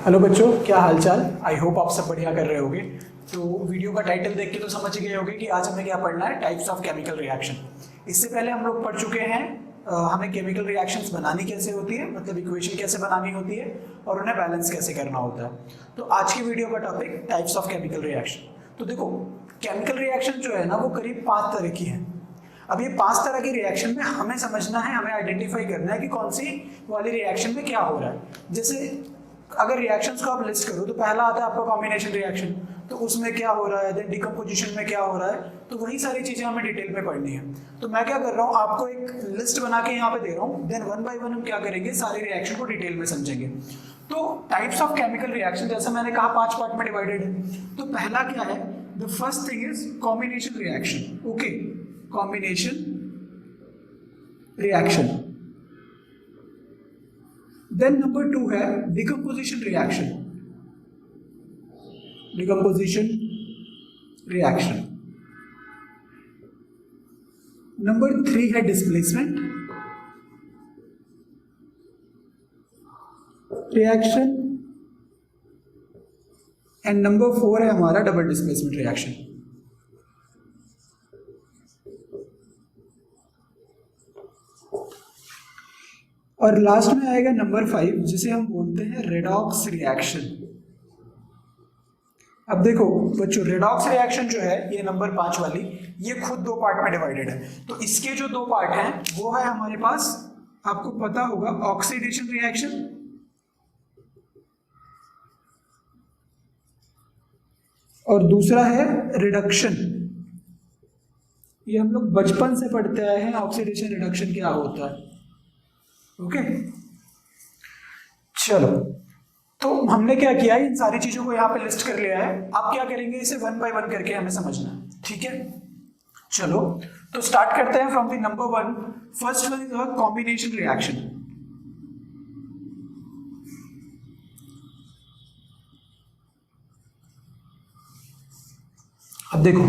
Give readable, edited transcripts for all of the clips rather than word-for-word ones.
Hello बच्चों, क्या हालचाल। आई होप आप सब बढ़िया कर रहे होगे। तो वीडियो का टाइटल देख के तो समझ गए होगे कि आज हमें क्या पढ़ना है, टाइप्स ऑफ केमिकल रिएक्शन। इससे पहले हम लोग पढ़ चुके हैं हमें केमिकल रिएक्शंस बनानी कैसे होती है, मतलब इक्वेशन कैसे बनानी होती है और उन्हें बैलेंस कैसे करना होता है। तो आज की वीडियो का topic types of chemical reaction. तो देखो, केमिकल रिएक्शन जो है ना वो करीब 5 तरह की है। अब ये 5 तरह की रिएक्शन में हमें समझना है, हमें आइडेंटिफाई करना है कि कौन सी वाली रिएक्शन में क्या हो रहा है। जैसे अगर रिएक्शंस को आप लिस्ट करो तो पहला आता है आपका कॉम्बिनेशन रिएक्शन, तो उसमें क्या हो रहा है, देन डिकम्पोजिशन में क्या हो रहा है, तो वही सारी चीजें हमें डिटेल में पढ़नी है। तो मैं क्या कर रहा हूँ, आपको एक लिस्ट बना के यहाँ पे दे रहा हूँ, देन वन बाय वन हम क्या करेंगे, सारे रिएक्शन को डिटेल में समझेंगे। तो टाइप्स ऑफ केमिकल रिएक्शन जैसा मैंने कहा 5 पार्ट में डिवाइडेड है। तो पहला क्या है, the first thing is combination reaction. Okay, combination reaction. Then number 2 है decomposition reaction. Decomposition reaction. Number 3 है डिस्प्लेसमेंट रिएक्शन। एंड नंबर 4 है हमारा डबल डिस्प्लेसमेंट रिएक्शन। और लास्ट में आएगा नंबर 5, जिसे हम बोलते हैं रेडॉक्स रिएक्शन। अब देखो बच्चों, रेडॉक्स रिएक्शन जो है ये नंबर 5 वाली, ये खुद 2 पार्ट में डिवाइडेड है। तो इसके जो 2 पार्ट हैं वो है हमारे पास, आपको पता होगा, ऑक्सीडेशन रिएक्शन और दूसरा है रिडक्शन। ये हम लोग बचपन से पढ़ते आए हैं, ऑक्सीडेशन रिडक्शन क्या होता है। ओके चलो, तो हमने क्या किया है, इन सारी चीजों को यहाँ पे लिस्ट कर लिया है। आप क्या करेंगे, इसे वन बाय वन करके हमें समझना है, ठीक है। चलो तो स्टार्ट करते हैं from the number 1। First one is combination reaction. अब देखो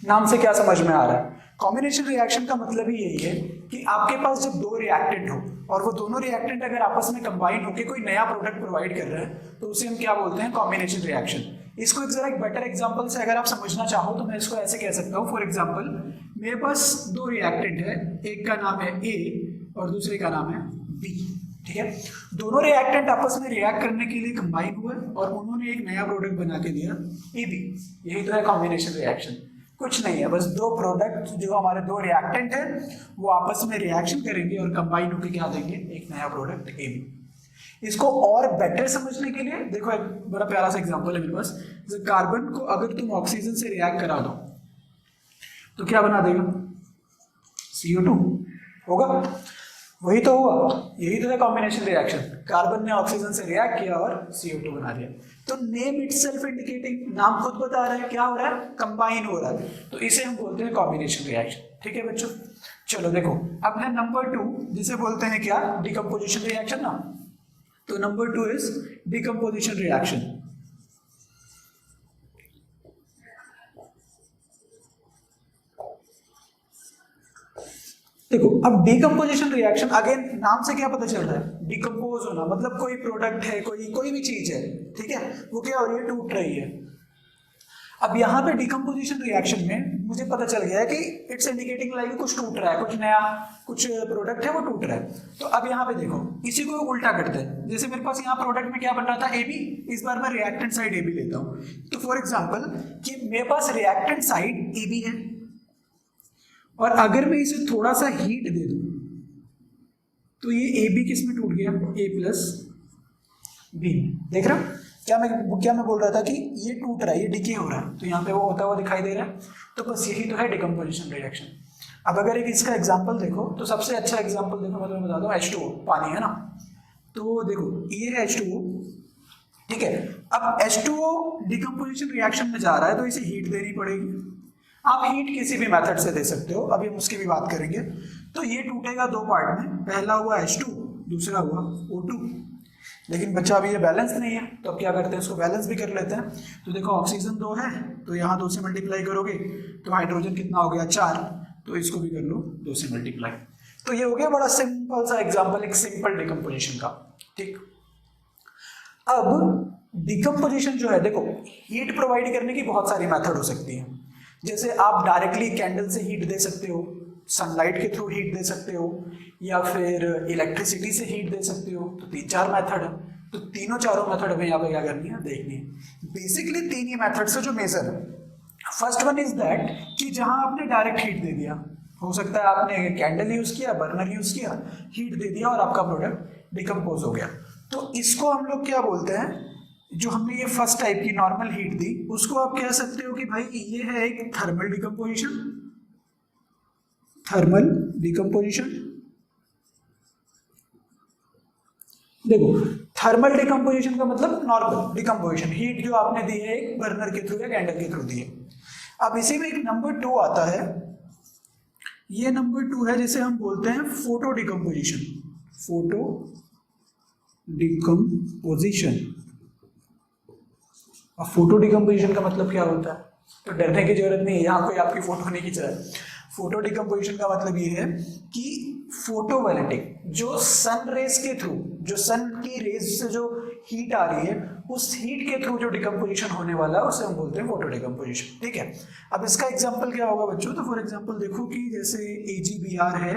नाम से क्या समझ में आ रहा है, कॉम्बिनेशन रिएक्शन का मतलब ही यही है कि आपके पास जब 2 रिएक्टेंट हो और वो दोनों रिएक्टेंट अगर आपस में कंबाइन होकर कोई नया प्रोडक्ट प्रोवाइड कर रहे हैं तो उसे हम क्या बोलते हैं, कॉम्बिनेशन रिएक्शन। इसको एक जरा एक बेटर एग्जांपल से अगर आप समझना चाहो तो मैं इसको ऐसे कह सकता हूँ। फॉर एग्जांपल, मेरे पास 2 रिएक्टेंट है, एक का नाम है ए और दूसरे का नाम है बी, ठीक है। दोनों रिएक्टेंट आपस में रिएक्ट करने के लिए कंबाइन हुए और उन्होंने एक नया प्रोडक्ट बना के दिया ए बी। यही तो है कॉम्बिनेशन रिएक्शन, कुछ नहीं है, बस 2 प्रोडक्ट जो हमारे 2 रिएक्टेंट हैं वो आपस में रिएक्शन करेंगे और कंबाइन होकर क्या देंगे, एक नया प्रोडक्ट ए बी। इसको और बेटर समझने के लिए देखो, एक बड़ा प्यारा सा एग्जांपल है मेरे पास। जैसे कार्बन को अगर तुम ऑक्सीजन से रिएक्ट करा दो तो क्या बना देगा, CO2 होगा, वही तो हुआ। यही तो है कॉम्बिनेशन रिएक्शन, कार्बन ने ऑक्सीजन से रिएक्ट किया और CO2 बना दिया। तो नेम इटसेल्फ इंडिकेटिंग, नाम खुद बता रहा है क्या हो रहा है, कंबाइन हो रहा है, तो इसे हम बोलते हैं कॉम्बिनेशन रिएक्शन, ठीक है बच्चों। चलो देखो, अब है नंबर 2, जिसे बोलते हैं क्या, डिकम्पोजिशन रिएक्शन ना। तो नंबर 2 इज डिकम्पोजिशन रिएक्शन। देखो अब डिकम्पोजिशन रिएक्शन, अगेन नाम से क्या पता चल रहा है, डिकम्पोज होना, मतलब कोई प्रोडक्ट है, कोई भी चीज है, ठीक है, वो क्या हो रही है, टूट रही है। अब यहाँ पे डिकम्पोजिशन रिएक्शन में मुझे पता चल गया है कि इट्स इंडिकेटिंग लाइक कुछ टूट रहा है, कुछ नया कुछ प्रोडक्ट है वो टूट रहा है। तो अब यहाँ पे देखो, इसी को उल्टा करते हैं। जैसे मेरे पास यहाँ प्रोडक्ट में क्या बन रहा था, ए बी, इस बार मैं रिएक्टेंट साइड ए बी लेता हूँ। तो फॉर एग्जाम्पल कि मेरे पास रिएक्टेंट साइड ए बी है और अगर मैं इसे थोड़ा सा हीट दे दूं तो ये ए बी किस में टूट गया, ए प्लस बी। देख रहा क्या मैं बोल रहा था कि ये टूट रहा है, ये डिके हो रहा है, तो यहाँ पे वो होता हुआ दिखाई दे रहा है। तो बस यही तो है डिकम्पोजिशन रिएक्शन। अब अगर एक इसका एग्जांपल देखो तो सबसे अच्छा एग्जांपल देखो, मैं तुम्हें बता दूं, H2O पानी है ना। तो देखो ये है H2O, ठीक है। अब H2O डिकम्पोजिशन रिएक्शन में जा रहा है तो इसे हीट देनी पड़ेगी। आप हीट किसी भी मेथड से दे सकते हो, अभी हम उसकी भी बात करेंगे। तो ये टूटेगा 2 पार्ट में, पहला हुआ H2, दूसरा हुआ O2। लेकिन बच्चा अभी ये बैलेंस नहीं है, तो अब क्या करते हैं, इसको बैलेंस भी कर लेते हैं। तो देखो ऑक्सीजन 2 है, तो यहाँ 2 से मल्टीप्लाई करोगे तो हाइड्रोजन कितना हो गया, 4, तो इसको भी कर लो 2 से मल्टीप्लाई। तो ये हो गया बड़ा सिंपल सा एग्जांपल, एक सिंपल डिकम्पोजिशन का, ठीक। अब डिकम्पोजिशन जो है, देखो हीट प्रोवाइड करने की बहुत सारी मेथड हो सकती है। जैसे आप डायरेक्टली कैंडल से हीट दे सकते हो, सनलाइट के थ्रू हीट दे सकते हो, या फिर इलेक्ट्रिसिटी से हीट दे सकते हो। तो 3-4 मेथड है। तो तीनों चारों मेथड हमें यहाँ पे क्या करनी है, देखनी है। बेसिकली 3 ही मेथड से जो मेजर है। फर्स्ट वन इज दैट कि जहां आपने डायरेक्ट हीट दे दिया, हो सकता है आपने कैंडल यूज किया, बर्नर यूज किया, हीट दे दिया और आपका प्रोडक्ट डिकम्पोज हो गया। तो इसको हम लोग क्या बोलते हैं, जो हमने ये फर्स्ट टाइप की नॉर्मल हीट दी, उसको आप कह सकते हो कि भाई ये है एक थर्मल डिकम्पोजिशन। थर्मल डिकम्पोजिशन, देखो थर्मल डिकम्पोजिशन का मतलब नॉर्मल डिकम्पोजिशन, हीट जो आपने दी है एक बर्नर के थ्रू या कैंडल के थ्रू दी है। अब इसी में एक नंबर 2 आता है, ये नंबर 2 है जिसे हम बोलते हैं फोटो डिकम्पोजिशन। Photo decomposition. अब फोटो डिकम्पोजिशन का मतलब क्या होता है, तो डरने की जरूरत नहीं है, यहाँ कोई आपकी फोटो नहीं खींच रहा है। फोटो डिकम्पोजिशन का मतलब ये है कि फोटोवोल्टिक, जो सन रेज के थ्रू, जो सन की रेज से जो हीट आ रही है, उस हीट के थ्रू जो डिकम्पोजिशन होने वाला है उसे हम बोलते हैं फोटो डिकम्पोजिशन। ठीक है, अब इसका एग्जांपल क्या होगा बच्चों, तो फॉर एग्जांपल देखो कि जैसे AgBr है,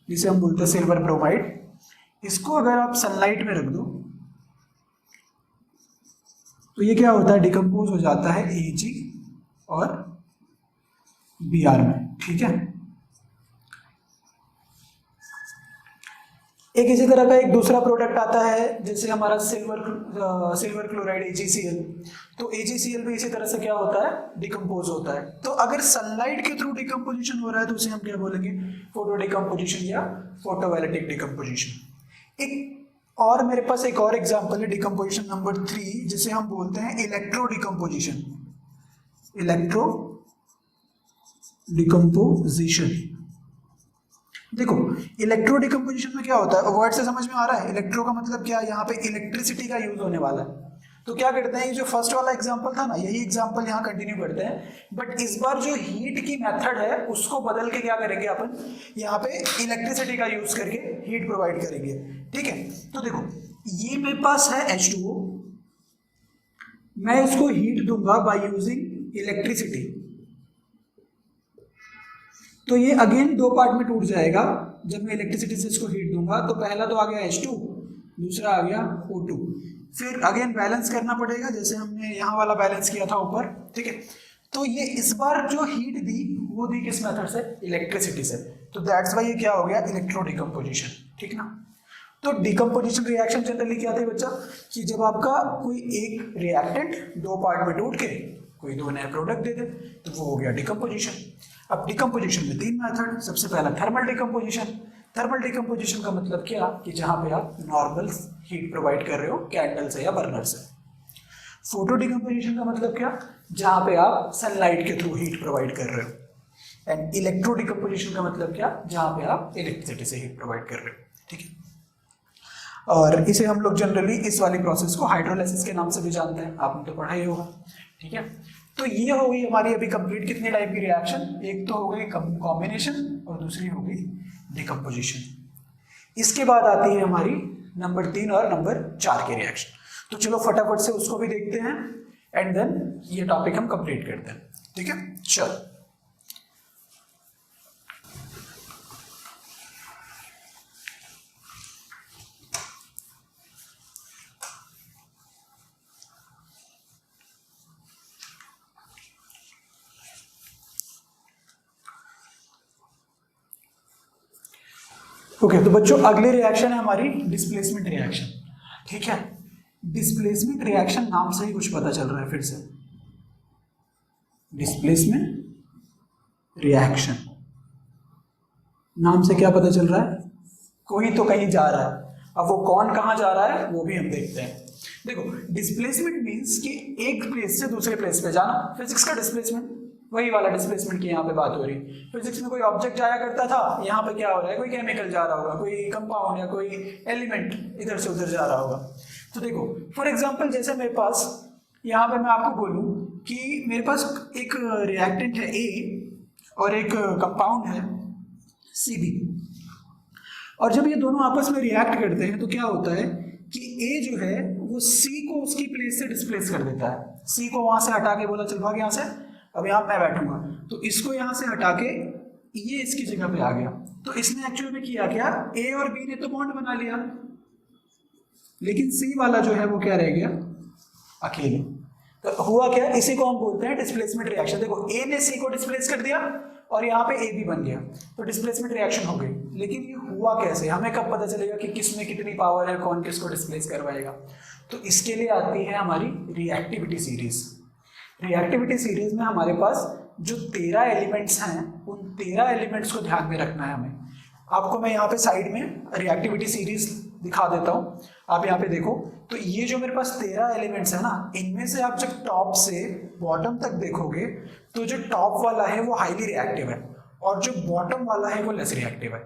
जिसे हम बोलते हैं सिल्वर ब्रोमाइड, इसको अगर आप सनलाइट में रख दो तो ये क्या होता है, डिकम्पोज हो जाता है Ag और Br में। ठीक है, एक इसी तरह का एक दूसरा प्रोडक्ट आता है, जैसे हमारा सिल्वर क्लोराइड AgCl। तो AgCl भी इसी तरह से क्या होता है, डिकम्पोज होता है। तो अगर सनलाइट के थ्रू डिकम्पोजिशन हो रहा है तो उसे हम क्या बोलेंगे, फोटो डिकम्पोजिशन या फोटोवोल्टिक डिकम्पोजिशन। एक और मेरे पास एक और एग्जांपल है डिकम्पोजिशन नंबर 3, जिसे हम बोलते हैं इलेक्ट्रो डिकम्पोजिशन। इलेक्ट्रो डिकम्पोजिशन, देखो इलेक्ट्रो डिकम्पोजिशन में क्या होता है, वर्ड से समझ में आ रहा है। इलेक्ट्रो का मतलब क्या है, यहाँ पे इलेक्ट्रिसिटी का यूज होने वाला है। तो क्या करते हैं, ये जो फर्स्ट वाला एग्जांपल था ना, यही एग्जांपल यहाँ कंटिन्यू करते हैं, बट इस बार जो हीट की मेथड है उसको बदल के क्या करेंगे अपन, यहाँ पे इलेक्ट्रिसिटी का यूज करके हीट प्रोवाइड करेंगे। ठीक है, तो देखो ये मेरे पास है H2O, मैं इसको हीट दूंगा बाय यूजिंग इलेक्ट्रिसिटी, तो ये अगेन 2 पार्ट में टूट जाएगा जब मैं इलेक्ट्रिसिटी से इसको हीट दूंगा। तो पहला तो आ गया H2, दूसरा आ गया O2। फिर अगेन बैलेंस करना पड़ेगा, जैसे हमने यहाँ वाला बैलेंस किया था ऊपर। ठीक है, तो ये इस बार जो हीट दी वो दी किस मेथड से, इलेक्ट्रिसिटी से। तो दैट्स वाई ये क्या हो गया, इलेक्ट्रो डिकम्पोजिशन। ठीक ना, तो डिकम्पोजिशन रिएक्शन जनरली क्या थे बच्चा, कि जब आपका कोई एक रिएक्टेंट 2 पार्ट में टूट के कोई 2 नए प्रोडक्ट दे दे तो वो हो गया डिकम्पोजिशन। अब डिकम्पोजिशन में 3 मेथड, सबसे पहला थर्मल डिकम्पोजिशन। थर्मल डिकम्पोजिशन का मतलब क्या, कि जहां पे आप नॉर्मल हीट प्रोवाइड कर रहे हो कैंडल से या बर्नर से। फोटो डिकम्पोजिशन का मतलब क्या, जहां पे आप सनलाइट के थ्रू हीट प्रोवाइड कर रहे हो। एंड इलेक्ट्रो डिकम्पोजिशन का मतलब क्या, जहां पे आप इलेक्ट्रिसिटी से हीट प्रोवाइड कर रहे हो। ठीक है, और इसे हम लोग जनरली इस वाली प्रोसेस को हाइड्रोलाइसिस के नाम से भी जानते हैं, आपने तो पढ़ा ही होगा। ठीक है, तो ये हो गई हमारी अभी कंप्लीट कितने टाइप की रिएक्शन, एक तो हो गई कॉम्बिनेशन और दूसरी हो गई डिकम्पोजिशन। इसके बाद आती है हमारी नंबर 3 और नंबर 4 की रिएक्शन। तो चलो फटाफट से उसको भी देखते हैं एंड देन ये टॉपिक हम कंप्लीट करते हैं। ठीक है, चलो ओके, तो बच्चों अगली रिएक्शन है हमारी डिस्प्लेसमेंट रिएक्शन। ठीक है, डिस्प्लेसमेंट रिएक्शन नाम से ही कुछ पता चल रहा है, फिर से डिस्प्लेसमेंट रिएक्शन नाम से क्या पता चल रहा है, कोई तो कहीं जा रहा है। अब वो कौन कहाँ जा रहा है वो भी हम देखते हैं। देखो डिस्प्लेसमेंट मीन्स कि एक प्लेस से दूसरे प्लेस पे जाना। फिजिक्स का डिस्प्लेसमेंट, वही वाला डिस्प्लेसमेंट की यहाँ पे बात हो रही है। फिजिक्स में कोई ऑब्जेक्ट जाया करता था, यहाँ पे क्या हो रहा है, कोई केमिकल जा रहा होगा, कोई कंपाउंड या कोई एलिमेंट इधर से उधर जा रहा होगा। तो देखो फॉर एग्जांपल जैसे मेरे पास यहाँ पे मैं आपको बोलूँ कि मेरे पास एक रिएक्टेंट है A और एक कंपाउंड है CB, और जब ये दोनों आपस में रिएक्ट करते हैं तो क्या होता है कि ए जो है वो सी को उसकी प्लेस से डिस्प्लेस कर देता है। सी को वहां से हटा के बोला चल भाग यहाँ से, अब यहाँ मैं बैठूंगा, तो इसको यहाँ से हटा के ये इसकी जगह पे आ गया। तो इसने एक्चुअली में किया क्या, ए और बी ने तो बॉन्ड बना लिया, लेकिन सी वाला जो है वो क्या रह गया, अकेले। तो हुआ क्या, इसी को हम बोलते हैं डिस्प्लेसमेंट रिएक्शन। देखो ए ने सी को डिस्प्लेस कर दिया और यहाँ पे ए भी बन गया, तो डिस्प्लेसमेंट रिएक्शन हो गई। लेकिन ये हुआ कैसे, हमें कब पता चलेगा कि किस में कितनी पावर है, कौन किसको डिस्प्लेस करवाएगा? तो इसके लिए आती है हमारी रिएक्टिविटी सीरीज। रिएक्टिविटी सीरीज में हमारे पास जो 13 एलिमेंट्स हैं, उन 13 एलिमेंट्स को ध्यान में रखना है हमें। आपको मैं यहाँ पे साइड में रिएक्टिविटी सीरीज दिखा देता हूँ, आप यहाँ पे देखो। तो ये जो मेरे पास 13 एलिमेंट्स है ना, इनमें से आप जब टॉप से बॉटम तक देखोगे तो जो टॉप वाला है वो हाईली रिएक्टिव है और जो बॉटम वाला है वो लेस रिएक्टिव है।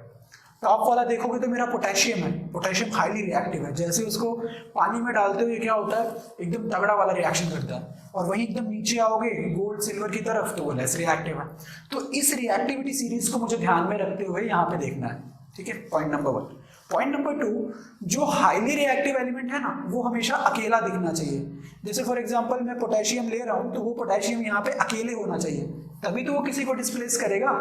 टॉप वाला देखोगे तो मेरा पोटेशियम है, पोटेशियम हाईली रिएक्टिव है, जैसे उसको पानी में डालते हुए क्या होता है, एकदम तगड़ा वाला रिएक्शन करता है। और वहीं एकदम नीचे आओगे गोल्ड सिल्वर की तरफ तो वो लेस रिएक्टिव है। तो इस रिएक्टिविटी सीरीज को मुझे ध्यान में रखते हुए यहाँ पे देखना है, ठीक है, पॉइंट नंबर 1। पॉइंट नंबर 2, जो हाईली रिएक्टिव एलिमेंट है ना वो हमेशा अकेला दिखना चाहिए। जैसे फॉर एग्जांपल मैं पोटेशियम ले रहा हूँ तो वो पोटेशियम यहाँ पे अकेले होना चाहिए, तभी तो वो किसी को डिस्प्लेस करेगा।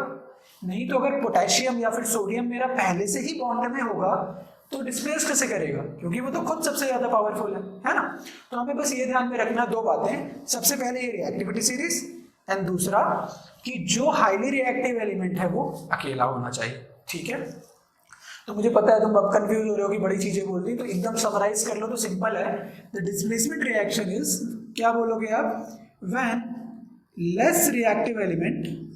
नहीं तो अगर पोटेशियम या फिर सोडियम मेरा पहले से ही बॉन्ड में होगा तो डिस्प्लेस कैसे करेगा, क्योंकि वो तो खुद सबसे ज्यादा पावरफुल है ना। तो हमें बस ये ध्यान में रखना 2 बातें, सबसे पहले ये रिएक्टिविटी सीरीज, एंड दूसरा कि जो हाईली रिएक्टिव एलिमेंट है वो अकेला होना चाहिए, ठीक है। तो मुझे पता है तुम अब कंफ्यूज हो रहे हो कि बड़ी चीजें बोल दी, तो एकदम समराइज कर लो तो सिंपल है। द डिस्प्लेसमेंट रिएक्शन इज, क्या बोलोगे आप, when less reactive element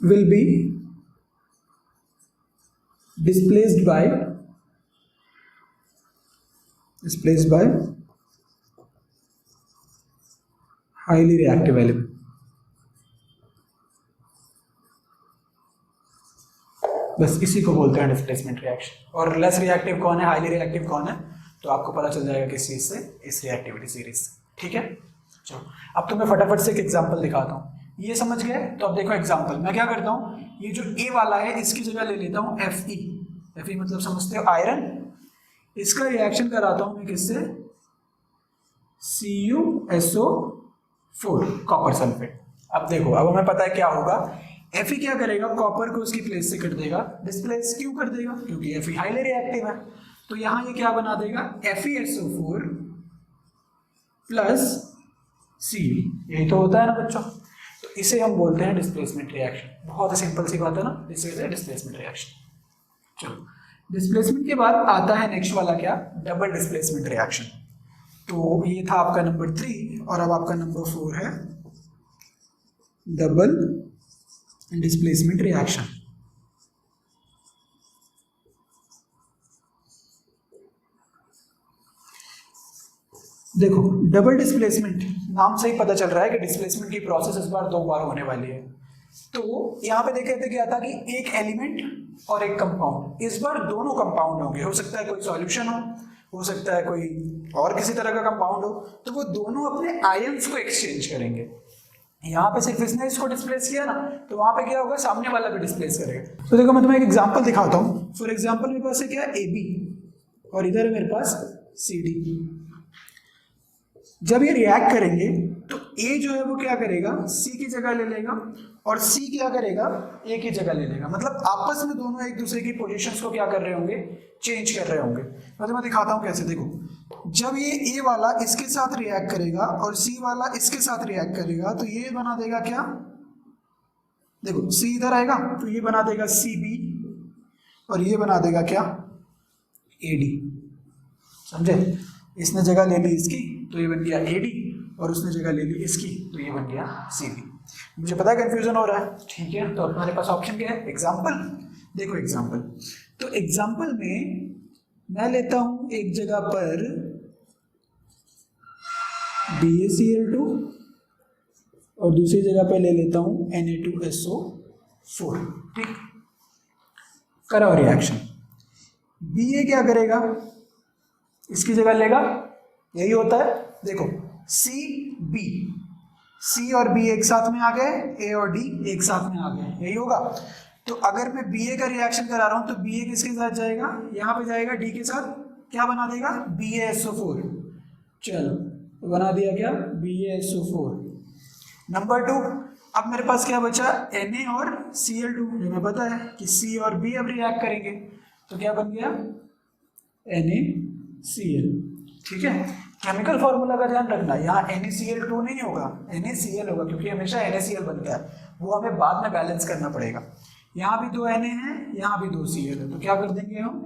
will be displaced by highly reactive element। बस इसी को बोलते हैं डिस्प्लेसमेंट रिएक्शन। और लेस रिएक्टिव कौन है, हाईली रिएक्टिव कौन है, तो आपको पता चल जाएगा किस चीज से, इस रिएक्टिविटी सीरीज से, ठीक है। चलो अब तो मैं फटाफट से एक एग्जांपल दिखाता हूँ, ये समझ गए। तो अब देखो एग्जांपल, मैं क्या करता हूँ, ये जो ए वाला है इसकी जगह ले लेता हूँ Fe। Fe मतलब समझते हो आयरन, इसका रिएक्शन कराता हूँ मैं किससे, CuSO4 कॉपर सल्फेट। अब देखो, अब हमें पता है क्या होगा, Fe क्या करेगा, कॉपर को उसकी प्लेस से कर देगा, डिस्प्लेस क्यों कर देगा, क्योंकि Fe हाईली रिएक्टिव है। तो यहाँ ये क्या बना देगा, FeSO4 प्लस Cu, यही तो होता है ना बच्चों। तो इसे हम बोलते हैं डिस्प्लेसमेंट रिएक्शन। बहुत ही सिंपल सी बात है ना, इसे डिस्प्लेसमेंट रिएक्शन। चलो डिस्प्लेसमेंट के बाद आता है नेक्स्ट वाला क्या, डबल डिस्प्लेसमेंट रिएक्शन। तो ये था आपका नंबर 3 और अब आपका नंबर 4 है डबल डिस्प्लेसमेंट रिएक्शन। देखो डबल डिस्प्लेसमेंट नाम से ही पता चल रहा है कि डिस्प्लेसमेंट की प्रोसेस इस बार 2 बार होने वाली है। तो यहाँ पे देखे थे क्या था कि एक एलिमेंट और एक कंपाउंड, इस बार दोनों कंपाउंड होंगे। हो सकता है कोई सॉल्यूशन हो सकता है कोई और किसी तरह का कंपाउंड हो, तो वो दोनों अपने आयंस को एक्सचेंज करेंगे। यहाँ पे सिर्फ इसने इसको डिस्प्लेस किया ना, तो वहां पे क्या होगा, सामने वाला भी डिस्प्लेस करेगा। तो देखो मैं तुम्हें एक एग्जांपल दिखाता हूँ। फॉर एग्जांपल मेरे पास है क्या, AB और इधर है मेरे पास CD। जब ये रिएक्ट करेंगे तो A जो है वो क्या करेगा, C की जगह ले लेगा और C क्या करेगा, A की जगह ले लेगा। मतलब आपस में दोनों एक दूसरे की पोजीशंस को क्या कर रहे होंगे, चेंज कर रहे होंगे। तो मैं दिखाता हूँ कैसे। देखो जब ये A वाला इसके साथ रिएक्ट करेगा और C वाला इसके साथ रिएक्ट करेगा तो ये बना देगा क्या, देखो C इधर आएगा तो ये बना देगा CB और ये बना देगा क्या, AD। समझे, इसने जगह ले ली इसकी तो ये बन गया AD और उसने जगह ले ली इसकी तो ये बन गया CB। मुझे पता है कंफ्यूजन हो रहा है, ठीक है। तो हमारे पास ऑप्शन क्या है, एग्जाम्पल। देखो एग्जाम्पल, तो एग्जाम्पल में मैं लेता हूं एक जगह पर BaCl2 और दूसरी जगह पर ले लेता हूं Na2SO4, ठीक। करा रिएक्शन, Ba क्या करेगा, इसकी जगह लेगा, यही होता है। देखो सी बी, सी और बी एक साथ में आ गए, ए और डी एक साथ में आ गए, यही होगा। तो अगर मैं बी ए का रिएक्शन करा रहा हूं तो बी ए किसके साथ जाएगा, यहां पे जाएगा डी के साथ, क्या बना देगा, BaSO4। चलो तो बना दिया क्या, BaSO4। नंबर 2, अब मेरे पास क्या बचा, Na और Cl2, जो मैं पता है कि C और B अब रिएक्ट करेंगे, तो क्या बन गया, NaCl। ठीक है, केमिकल फॉर्मूला का ध्यान रखना, यहाँ NaCl2 नहीं होगा, NaCl होगा, क्योंकि हमेशा NaCl बनता है, वो हमें बाद में बैलेंस करना पड़ेगा। यहाँ भी 2 Na है, यहाँ भी 2 Cl है, तो क्या कर देंगे हम,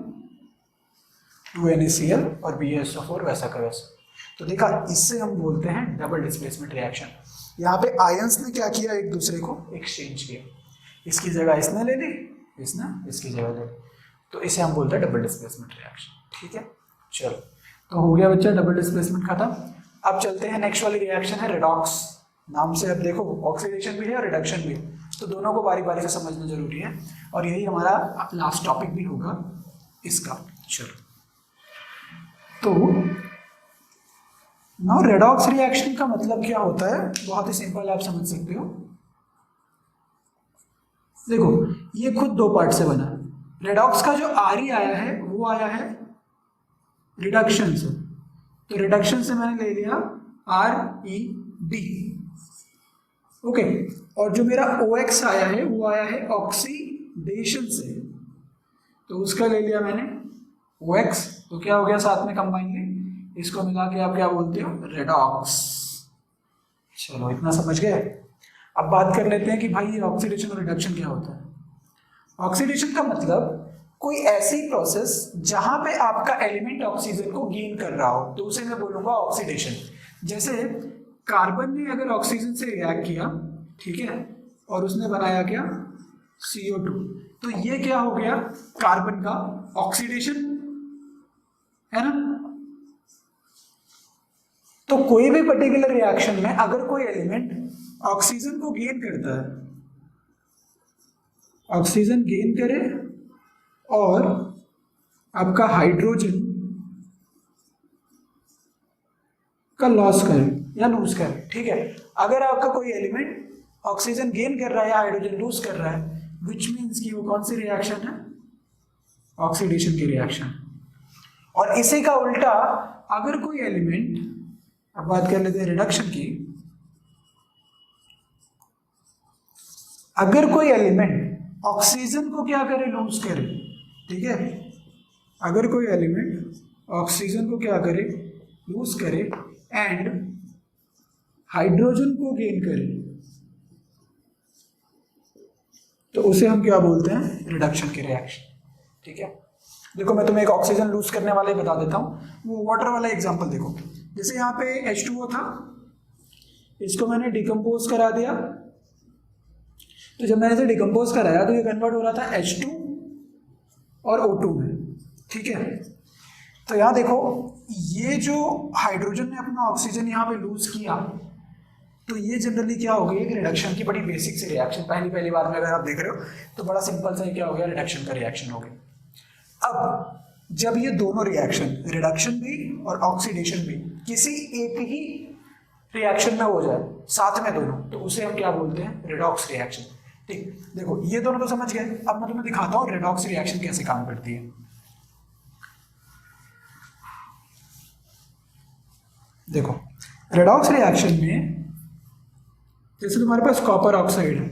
2 NaCl और BaSO4 वैसा का वैसा। तो देखा, इससे हम बोलते हैं डबल डिस्प्लेसमेंट रिएक्शन। यहाँ पे आयंस ने क्या किया, एक दूसरे को एक्सचेंज किया, इसकी जगह इसने ले ली, इसने इसकी जगह ले ली, तो इसे हम बोलते हैं डबल डिस्प्लेसमेंट रिएक्शन। ठीक है, चलो तो हो गया बच्चा डबल डिस्प्लेसमेंट खत्म। अब चलते हैं नेक्स्ट वाली रिएक्शन है रेडॉक्स। नाम से अब देखो ऑक्सीडेशन भी है और रिडक्शन भी है, तो दोनों को बारी बारी से समझना जरूरी है, और यही हमारा लास्ट टॉपिक भी होगा इसका। चलो तो नाउ रेडॉक्स रिएक्शन का मतलब क्या होता है, बहुत ही सिंपल, आप समझ सकते हो। देखो ये खुद 2 पार्ट से बना है। रेडॉक्स का जो आर आया है वो आया है रिडक्शन से, तो रिडक्शन से मैंने ले लिया ReD, ओके। और जो मेरा OX आया है वो आया है ऑक्सीडेशन से, तो उसका ले लिया मैंने OX, तो क्या हो गया, साथ में कंबाइनली इसको मिला के आप क्या बोलते हो, रेडॉक्स। चलो इतना समझ गए। अब बात कर लेते हैं कि भाई ये ऑक्सीडेशन और रिडक्शन क्या होता है। ऑक्सीडेशन का मतलब कोई ऐसी प्रोसेस जहां पे आपका एलिमेंट ऑक्सीजन को गेन कर रहा हो, तो उसे मैं बोलूंगा ऑक्सीडेशन। जैसे कार्बन ने अगर ऑक्सीजन से रिएक्ट किया, ठीक है, और उसने बनाया क्या, CO2, तो ये क्या हो गया, कार्बन का ऑक्सीडेशन, है ना। तो कोई भी पर्टिकुलर रिएक्शन में अगर कोई एलिमेंट ऑक्सीजन को गेन करता है, ऑक्सीजन गेन करे और आपका हाइड्रोजन का लॉस करे या लूज करे, ठीक है। अगर आपका कोई एलिमेंट ऑक्सीजन गेन कर रहा है या हाइड्रोजन लूज कर रहा है, विच मीन्स कि वो कौन सी रिएक्शन है, ऑक्सीडेशन की रिएक्शन। और इसी का उल्टा अगर कोई एलिमेंट, अब बात कर लेते हैं रिडक्शन की, अगर कोई एलिमेंट ऑक्सीजन को क्या करे, लूज करे, ठीक है, अगर कोई एलिमेंट ऑक्सीजन को क्या करे, लूज करे एंड हाइड्रोजन को गेन करे, तो उसे हम क्या बोलते हैं, रिडक्शन की रिएक्शन। ठीक है, देखो मैं तुम्हें एक ऑक्सीजन लूज करने वाले बता देता हूँ, वो वाटर वाला एग्जांपल देखो। जैसे यहाँ पे H2O था, इसको मैंने डिकम्पोज करा दिया, तो जब मैंने इसे डिकम्पोज कराया तो ये कन्वर्ट हो रहा था H2 और O2 में, ठीक है। तो यहाँ देखो, ये जो हाइड्रोजन ने अपना ऑक्सीजन यहाँ पे लूज किया, तो ये जनरली क्या हो गई, एक रिडक्शन की बड़ी बेसिक सी रिएक्शन, पहली बार में अगर आप देख रहे हो तो बड़ा सिंपल सा क्या हो गया, रिडक्शन का रिएक्शन हो गया। अब जब ये दोनों रिएक्शन, रिडक्शन भी और ऑक्सीडेशन भी, किसी एक ही रिएक्शन में हो जाए, साथ में दोनों, तो उसे हम क्या बोलते हैं, रेडॉक्स रिएक्शन। ठीक, देखो ये दोनों तो समझ गए, अब मैं तुम्हें दिखाता हूँ रेडॉक्स रिएक्शन कैसे काम करती है। देखो रेडॉक्स रिएक्शन में जैसे तुम्हारे पास कॉपर ऑक्साइड है,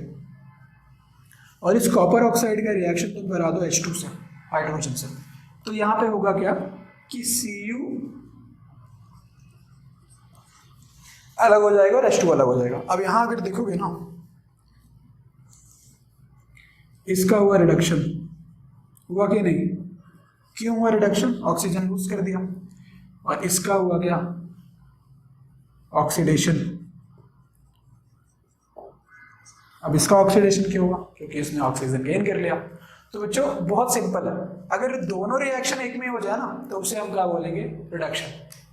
और इस कॉपर ऑक्साइड का रिएक्शन तुम करा दो H2 से, हाइड्रोजन से, तो यहां पे होगा क्या कि Cu अलग हो जाएगा और H2 अलग हो जाएगा। अब यहां अगर देखोगे ना, इसका हुआ रिडक्शन, हुआ कि नहीं, क्यों हुआ रिडक्शन, ऑक्सीजन लूज कर दिया, और इसका हुआ क्या, ऑक्सीडेशन। अब इसका ऑक्सीडेशन क्यों हुआ, क्योंकि इसने ऑक्सीजन गेन कर लिया। तो बच्चों बहुत सिंपल है, अगर दोनों रिएक्शन एक में हो जाए ना, तो उसे हम क्या बोलेंगे, रिडक्शन।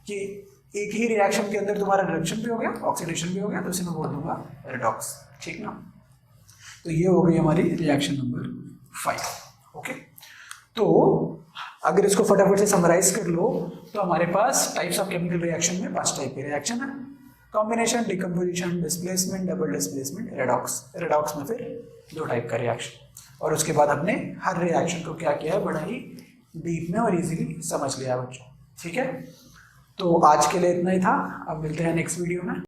कि एक ही रिएक्शन के अंदर तुम्हारा रिडक्शन भी हो गया, ऑक्सीडेशन भी हो गया, तो उसे मैं बोल दूंगा रेडॉक्स, ठीक ना। तो ये हो गई हमारी रिएक्शन नंबर 5। ओके, तो अगर इसको फटाफट से समराइज कर लो, तो हमारे पास टाइप्स ऑफ केमिकल रिएक्शन में 5 टाइप के रिएक्शन है। Combination, decomposition, displacement, double displacement, redox. Redox में फिर 2 टाइप का रिएक्शन। और उसके बाद हमने हर रिएक्शन को क्या किया है, बड़ा ही डीप में और इजीली समझ लिया बच्चों। ठीक है, तो आज के लिए इतना ही था। अब मिलते हैं नेक्स्ट वीडियो में।